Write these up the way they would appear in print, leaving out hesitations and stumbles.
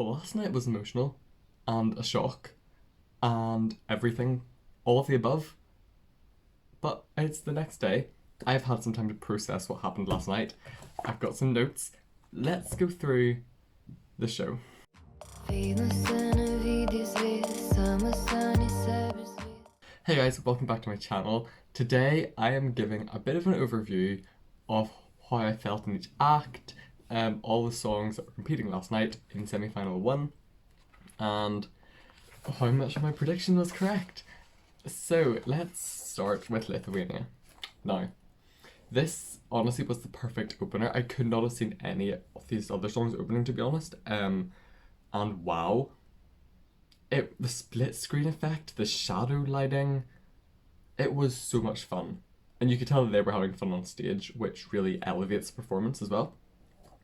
Well, last night was emotional and a shock and everything, all of the above. But it's the next day. I've had some time to process what happened last night. I've got some notes. Let's go through the show. Hey guys, welcome back to my channel. Today I am giving a bit of an overview of how I felt in each act, all the songs that were competing last night in semi-final 1, and how much of my prediction was correct. So let's start with Lithuania. Now, this honestly was the perfect opener. I could not have seen any of these other songs opening, to be honest. And wow, the split screen effect, the shadow lighting, it was so much fun. And you could tell that they were having fun on stage, which really elevates the performance as well.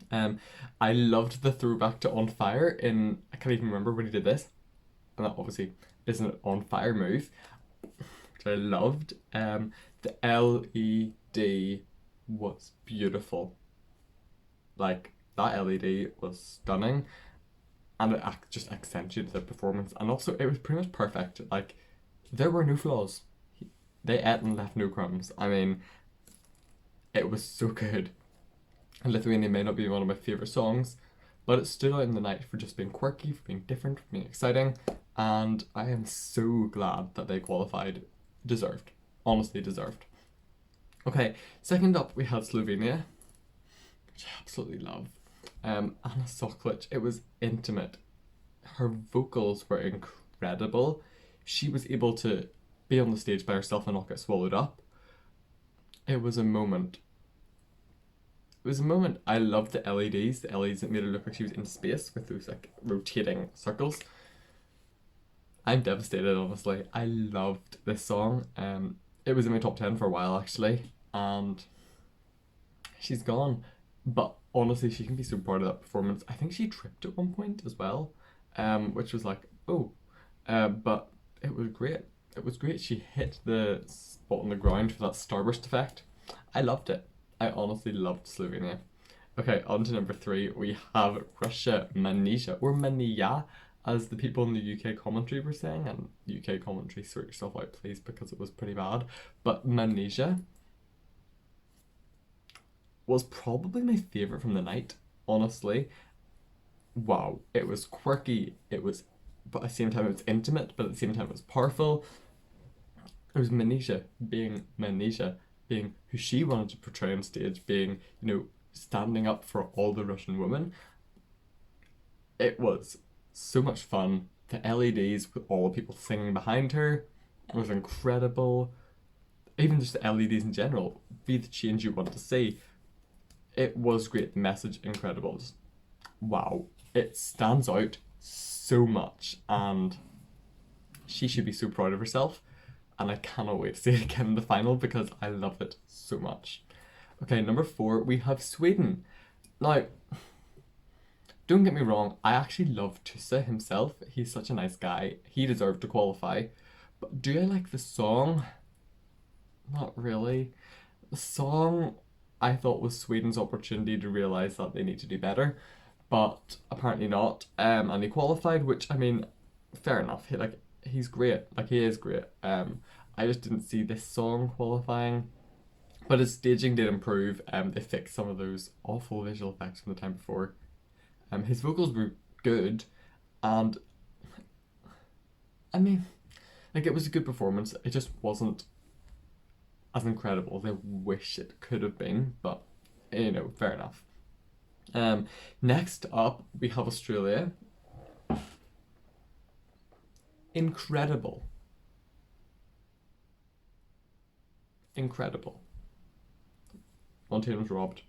I loved the throwback to On Fire in, I can't even remember when he did this, and that obviously isn't an On Fire move, which I loved. The LED was beautiful. Like, that LED was stunning, and it just accentuated the performance, and also it was pretty much perfect. Like, there were no flaws. They ate and left no crumbs. I mean, it was so good. And Lithuania may not be one of my favourite songs, but it stood out in the night for just being quirky, for being different, for being exciting, and I am so glad that they qualified. Deserved. Honestly deserved. Okay, second up we had Slovenia, which I absolutely love. Anna Soklic, it was intimate. Her vocals were incredible. She was able to be on the stage by herself and not get swallowed up. It was a moment. I loved the LEDs. The LEDs that made her look like she was in space with those like rotating circles. I'm devastated, honestly. I loved this song. It was in my top 10 for a while actually, and she's gone. But honestly, she can be so proud of that performance. I think she tripped at one point as well, which was like, oh. But it was great. It was great. She hit the spot on the ground for that starburst effect. I loved it. I honestly loved Slovenia. Okay, on to number 3. We have Russia, Manija, or Mania, as the people in the UK commentary were saying. And UK commentary, sort yourself out please, because it was pretty bad. But Manija was probably my favourite from the night, honestly. Wow, it was quirky, but at the same time it was intimate, but at the same time it was powerful. It was Manija, being who she wanted to portray on stage, being, standing up for all the Russian women. It was so much fun. The LEDs with all the people singing behind her was incredible. Even just the LEDs in general, be the change you want to see. It was great. The message, incredible. Just, wow. It stands out so much, and she should be so proud of herself. And I cannot wait to see it again in the final because I love it so much. Okay, number 4, we have Sweden. Now, don't get me wrong, I actually love Tusse himself. He's such a nice guy. He deserved to qualify. But do I like the song? Not really. The song, I thought, was Sweden's opportunity to realise that they need to do better. But apparently not. And he qualified, which, I mean, fair enough. He's great. He is great. I just didn't see this song qualifying. But his staging did improve. They fixed some of those awful visual effects from the time before. His vocals were good, and I mean, it was a good performance. It just wasn't as incredible as I wish it could have been, but fair enough. Next up, we have Australia. Incredible. Montaigne was robbed.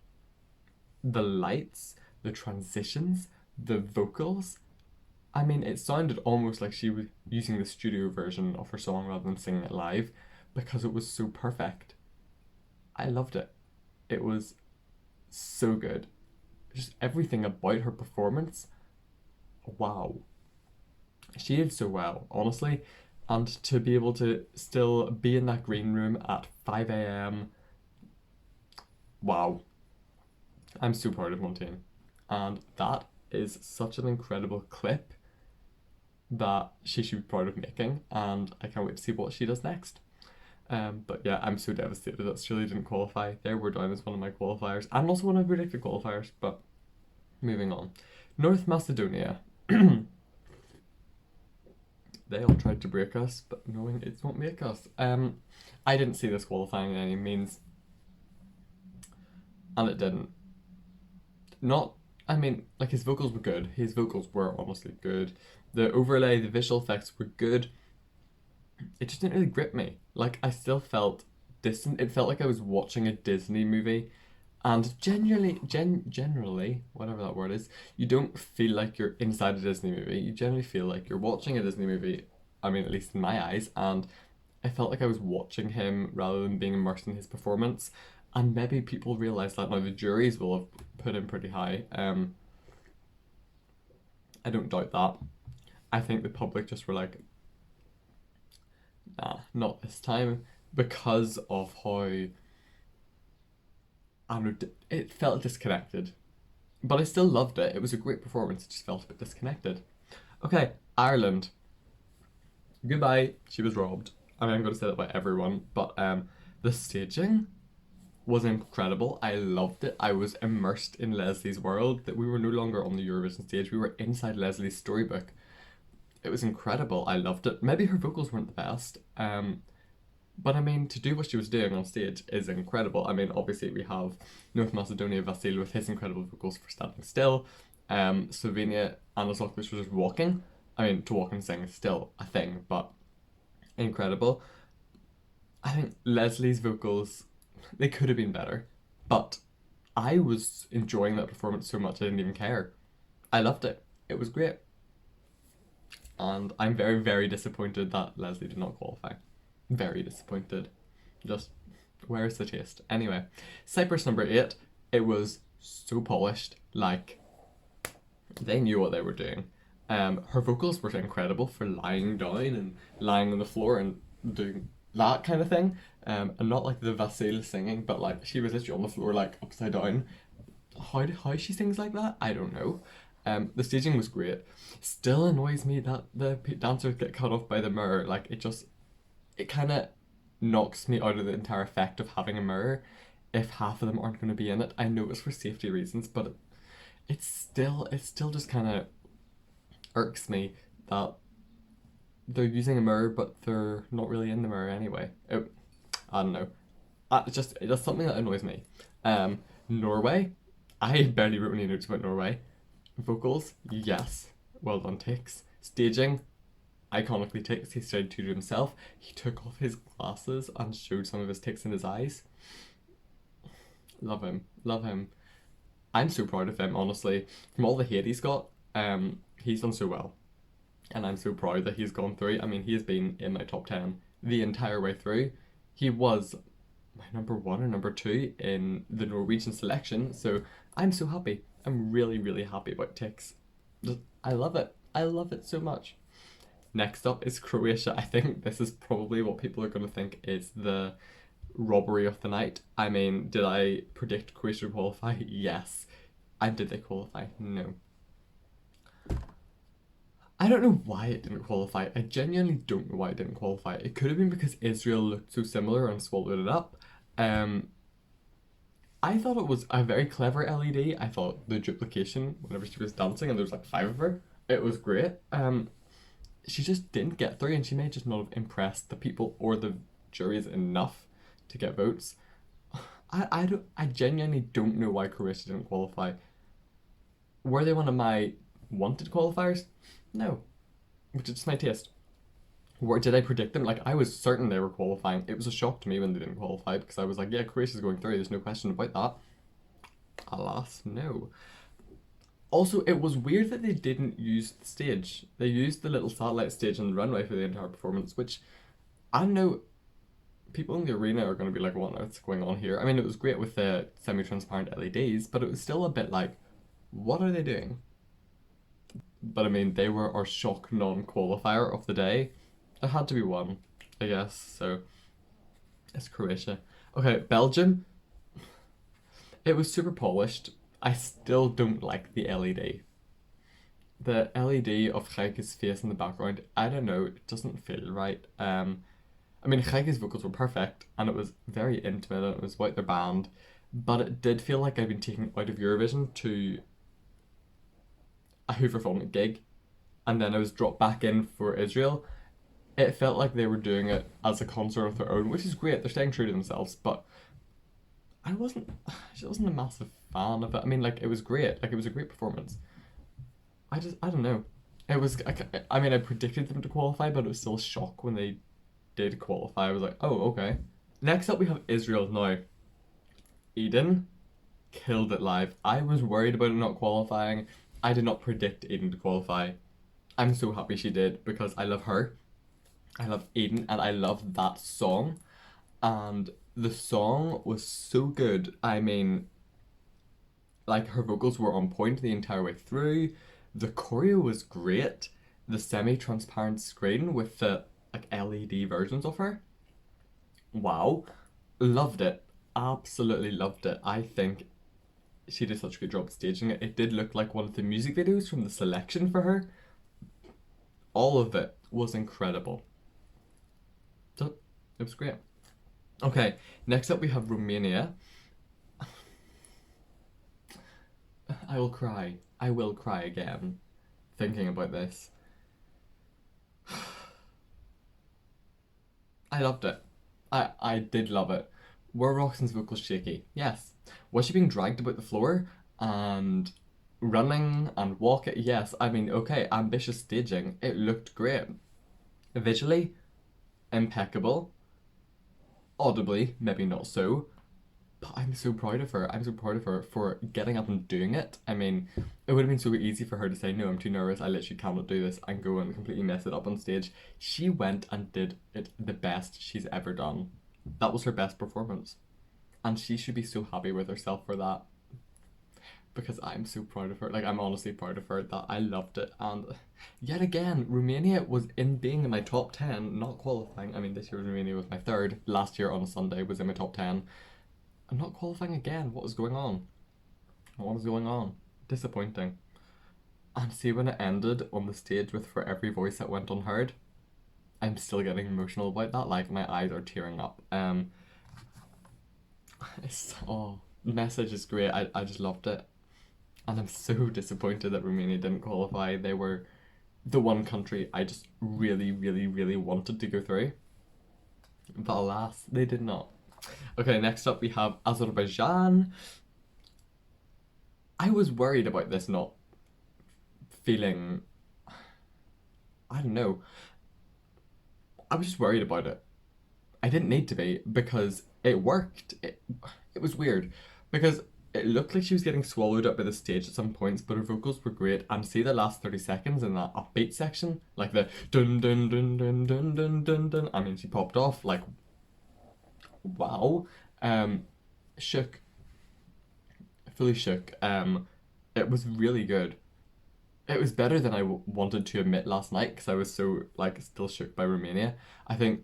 The lights, the transitions, the vocals. I mean, it sounded almost like she was using the studio version of her song rather than singing it live, because it was so perfect. I loved it. It was so good. Just everything about her performance. Wow. She did so well, honestly. And to be able to still be in that green room at 5 a.m. Wow. I'm so proud of Montaigne. And that is such an incredible clip that she should be proud of making, and I can't wait to see what she does next. But yeah, I'm so devastated that Australia didn't qualify. They were down as one of my qualifiers, and also one of my predicted qualifiers, but moving on. North Macedonia. They all tried to break us, but knowing it won't make us. I didn't see this qualifying in any means, and it didn't. Not, I mean, like his vocals were good. His vocals were honestly good. The overlay, the visual effects were good. It just didn't really grip me. Like I still felt distant. It felt like I was watching a Disney movie, and generally, whatever that word is, you don't feel like you're inside a Disney movie. You generally feel like you're watching a Disney movie. I mean, at least in my eyes, and I felt like I was watching him rather than being immersed in his performance. And maybe people realize that now. The juries will have put him pretty high. I don't doubt that. I think the public just were like, nah, not this time, because of how I don't know, it felt disconnected. But I still loved it. It was a great performance. It just felt a bit disconnected. Okay, Ireland. Goodbye. She was robbed. I mean, I'm going to say that about everyone, but the staging was incredible. I loved it. I was immersed in Leslie's world. That we were no longer on the Eurovision stage. We were inside Leslie's storybook. It was incredible. I loved it. Maybe her vocals weren't the best. But I mean, to do what she was doing on stage is incredible. I mean, obviously we have North Macedonia Vasil with his incredible vocals for Standing Still. Slovenia Anasok, which was just walking. I mean, to walk and sing is still a thing, but incredible. I think Leslie's vocals, they could have been better, but I was enjoying that performance so much I didn't even care. I loved it. It was great. And I'm very, very disappointed that Leslie did not qualify. Very disappointed. Just, where's the taste? Anyway, Cyprus number 8. It was so polished. Like, they knew what they were doing. Her vocals were incredible for lying down and lying on the floor and doing that kind of thing. And not like the Vasil singing, but like she was literally on the floor like upside down. How she sings like that? I don't know. The staging was great. Still annoys me that the dancers get cut off by the mirror. Like it kind of knocks me out of the entire effect of having a mirror if half of them aren't going to be in it. I know it's for safety reasons, but it still just kind of irks me that they're using a mirror but they're not really in the mirror anyway. I don't know. It's something that annoys me. Norway. I barely wrote any notes about Norway. Vocals, yes. Well done, Tix. Staging, iconically Tix. He started to do himself. He took off his glasses and showed some of his tics in his eyes. Love him. Love him. I'm so proud of him, honestly. From all the hate he's got, he's done so well. And I'm so proud that he's gone through. I mean, he has been in my top 10 the entire way through. He was my number 1 or number 2 in the Norwegian selection, so I'm so happy. I'm really, really happy about Tix. I love it. I love it so much. Next up is Croatia. I think this is probably what people are going to think is the robbery of the night. I mean, did I predict Croatia to qualify? Yes. And did they qualify? No. I don't know why it didn't qualify. I genuinely don't know why it didn't qualify. It could have been because Israel looked so similar and swallowed it up. I thought it was a very clever LED. I thought the duplication, whenever she was dancing and there was like 5 of her, it was great. She just didn't get through, and she may just not have impressed the people or the juries enough to get votes. I genuinely don't know why Croatia didn't qualify. Were they one of my wanted qualifiers? No. Which is just my taste. Did I predict them? Like, I was certain they were qualifying. It was a shock to me when they didn't qualify, because I was like, yeah, Croatia's going through, there's no question about that. Alas, no. Also, it was weird that they didn't use the stage. They used the little satellite stage on the runway for the entire performance, which I know people in the arena are going to be like, what's going on here? I mean, it was great with the semi-transparent LEDs, but it was still a bit like, what are they doing? But I mean, they were our shock non-qualifier of the day. There had to be one, I guess, so it's Croatia. Okay, Belgium. It was super polished. I still don't like the LED. The LED of Heike's face in the background, I don't know, it doesn't feel right. I mean, Heike's vocals were perfect, and it was very intimate, and it was about their band, but it did feel like I'd been taken out of Eurovision to a Hooverphonic gig, and then I was dropped back in for Israel. It felt like they were doing it as a concert of their own, which is great. They're staying true to themselves, but I wasn't. I wasn't a massive fan of it. I mean, like it was great. Like it was a great performance. I don't know. It was. I mean, I predicted them to qualify, but it was still a shock when they did qualify. I was like, oh, okay. Next up, we have Israel now. Eden killed it live. I was worried about it not qualifying. I did not predict Eden to qualify. I'm so happy she did because I love her. I love Eden and I love that song. And the song was so good. I mean, like her vocals were on point the entire way through. The choreo was great. The semi-transparent screen with the like LED versions of her. Wow. Loved it. Absolutely loved it. I think she did such a good job staging it. It did look like one of the music videos from the selection for her. All of it was incredible. So, it was great. Okay, next up we have Romania. I will cry. I will cry again thinking about this. I loved it. I did love it. Were Roxanne's vocals shaky? Yes. Was she being dragged about the floor and running and walking? Yes. I mean, okay, ambitious staging. It looked great. Visually, impeccable. Audibly, maybe not so. But I'm so proud of her. I'm so proud of her for getting up and doing it. I mean, it would have been so easy for her to say, no, I'm too nervous, I literally cannot do this, and go and completely mess it up on stage. She went and did it the best she's ever done. That was her best performance. And she should be so happy with herself for that. Because I'm so proud of her. Like, I'm honestly proud of her that I loved it. And yet again, Romania was in being in my top 10, not qualifying. I mean, this year Romania was my third. Last year on a Sunday was in my top 10. I'm not qualifying again. What is going on? What is going on? Disappointing. And see when it ended on the stage with For Every Voice That Went Unheard, I'm still getting emotional about that. Like my eyes are tearing up. It's the message is great. I just loved it. And I'm so disappointed that Romania didn't qualify. They were the one country I just really, really, really wanted to go through. But alas, they did not. Okay, next up we have Azerbaijan. I was worried about this not feeling. I don't know. I was just worried about it. I didn't need to be because it worked. It was weird because it looked like she was getting swallowed up by the stage at some points, but her vocals were great. And see the last 30 seconds in that upbeat section, like the dun dun dun dun dun dun dun dun. I mean, she popped off like wow. Shook, fully shook. It was really good. It was better than I wanted to admit last night because I was so like still shook by Romania. I think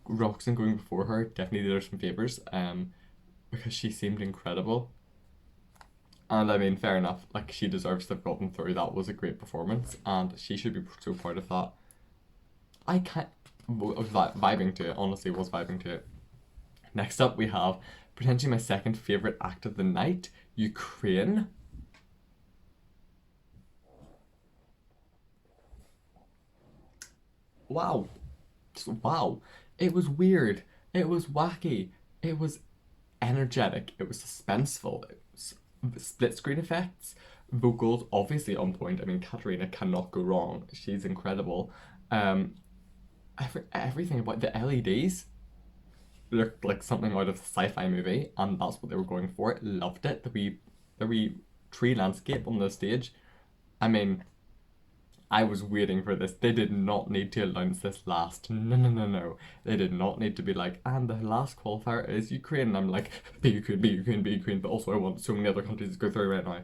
Roxanne going before her definitely did her some favors. Because she seemed incredible. And I mean, fair enough. Like she deserves to have gotten through. That was a great performance, and she should be so proud of that. I can't. I was vibing to it. Honestly, was vibing to it. Next up, we have potentially my second favorite act of the night, Ukraine. Wow. Just wow. It was weird. It was wacky. It was energetic. It was suspenseful. It was split screen effects. Vocals obviously on point. I mean, Katarina cannot go wrong. She's incredible. Um, everything about the LEDs looked like something out of a sci-fi movie, and that's what they were going for. Loved it. The wee tree landscape on the stage. I mean, I was waiting for this. They did not need to announce this last. No, no, no, no. They did not need to be like, and the last qualifier is Ukraine. And I'm like, be Ukraine, be Ukraine, be Ukraine. But also, I want so many other countries to go through right now.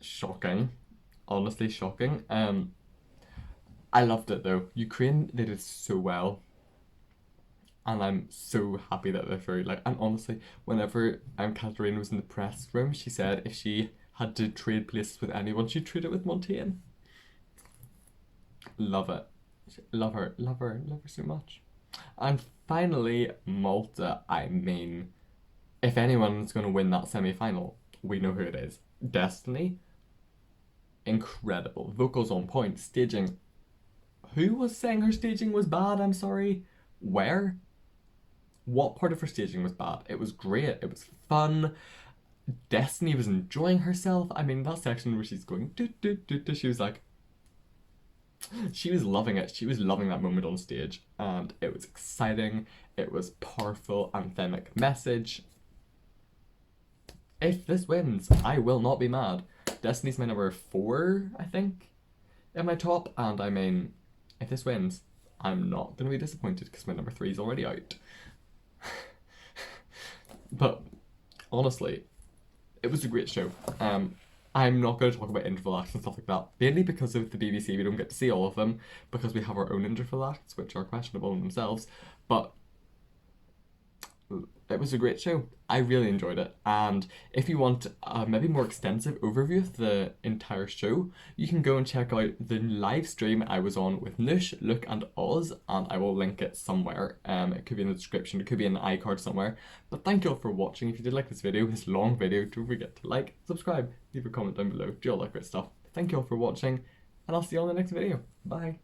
Shocking. Honestly, shocking. I loved it though. Ukraine, they did so well. and I'm so happy that they're through. Like, and honestly, whenever Katerina was in the press room, she said if she had to trade places with anyone, she'd trade it with Montaigne. Love it. Love her, love her, love her so much. And finally, Malta. I mean, if anyone's going to win that semi-final, we know who it is. Destiny. Incredible. Vocals on point. Staging. Who was saying her staging was bad? I'm sorry. Where? What part of her staging was bad? It was great. It was fun. Destiny was enjoying herself. I mean, that section where she's going, do, do, do, do, she was like, she was loving it. She was loving that moment on stage, and it was exciting. It was powerful, anthemic message. If this wins, I will not be mad. Destiny's my number 4, I think, in my top, and I mean, if this wins, I'm not going to be disappointed because my number 3 is already out. But honestly, it was a great show. I'm not going to talk about interval acts and stuff like that, mainly because of the BBC we don't get to see all of them, because we have our own interval acts, which are questionable in themselves, but it was a great show. I really enjoyed it, and if you want a maybe more extensive overview of the entire show, you can go and check out the live stream I was on with Noosh, Luke and Oz, and I will link it somewhere. It could be in the description, it could be in the iCard somewhere. But thank you all for watching. If you did like this video, this long video, don't forget to like, subscribe, leave a comment down below, do all that great stuff. Thank you all for watching, and I'll see you all in the next video. Bye.